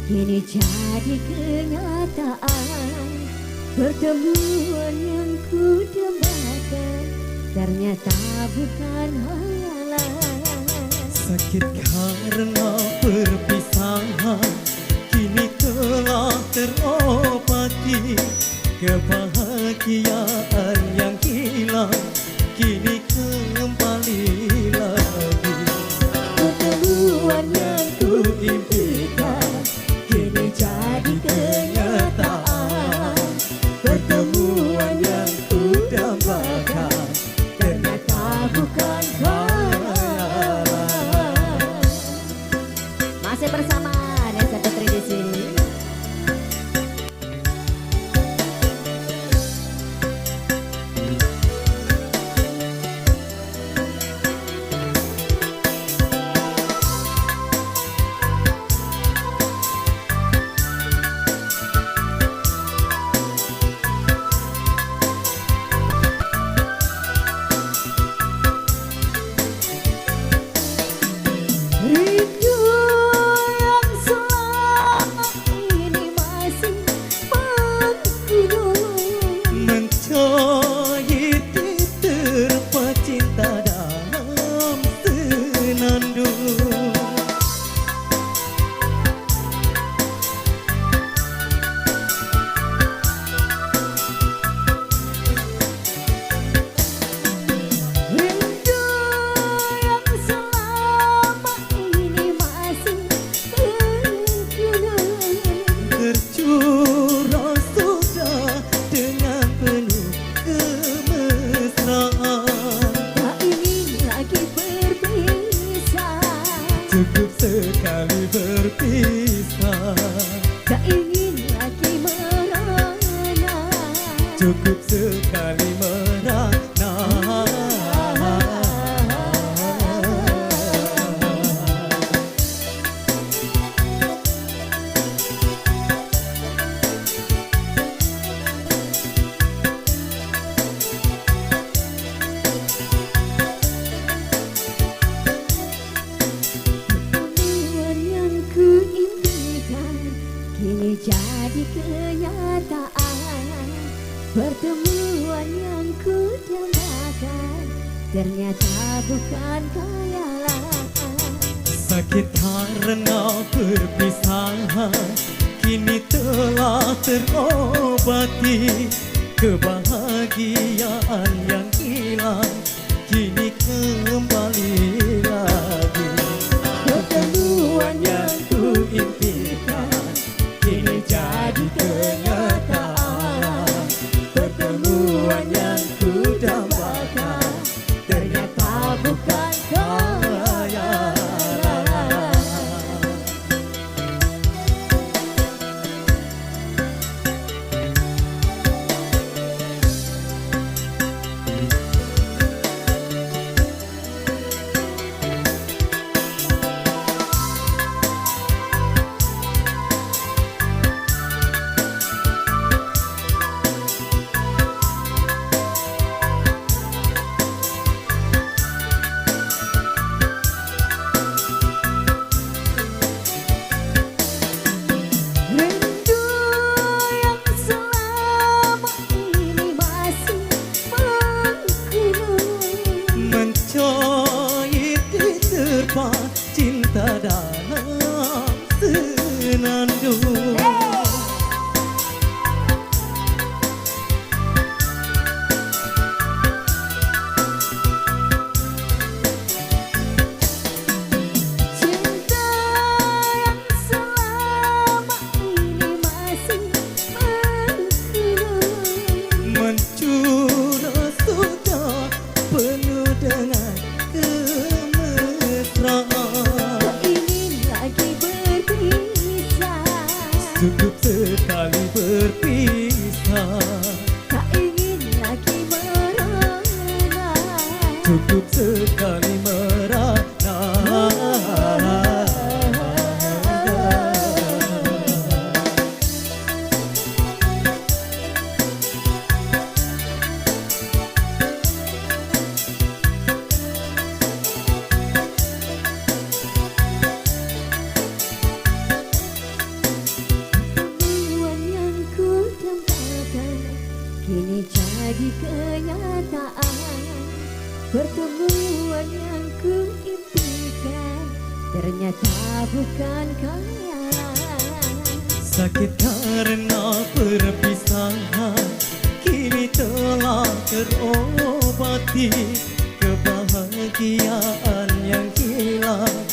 Kini jadi kenyataan, pertemuan yang ku dambakan ternyata bukan hayalan. Sakit karena perpisahan, kini telah terobati. Kebahagiaan yang hilang kini kembali lagi. Pertemuan yang ku impikan kini jadi kenyataan, pertemuan yang ku dambakan ternyata bukan khayalan. Masih bersama Nesa Putri di sini. Rindu yang selama ini masih menggunung, Mencoyiti terpa cinta dalam senandung. rindu yang selama ini masih menggunung. Tercurah sudah dengan penuh kemesraan. Tak ingin lagi berpisah, Cukup sekali berpisah, tak ingin lagi merana. cukup sekali merana. Pertemuan yang ku impikan kini jadi kenyataan, pertemuan yang ku dambakan ternyata bukan khayalan. Sakit karena perpisahan, kini telah terobati. Kebahagiaan yang hilang kini kembali lagi. Pertemuan yang ku impikan kini jadi kenyataan. Pertemuan yang ku dambakan ternyata bukan khayalan. Rindu yang selama ini masih menggunung, Mencoyiti terpa cinta dalam senandung. cinta yang selama ini masih menggunung. Mencurah sudah penuh dengan kemesraan. Tak ingin lagi berpisah, Cukup ternyata bukan khayalan. Sakit karena perpisahan kini telah terobati. Kebahagiaan yang hilang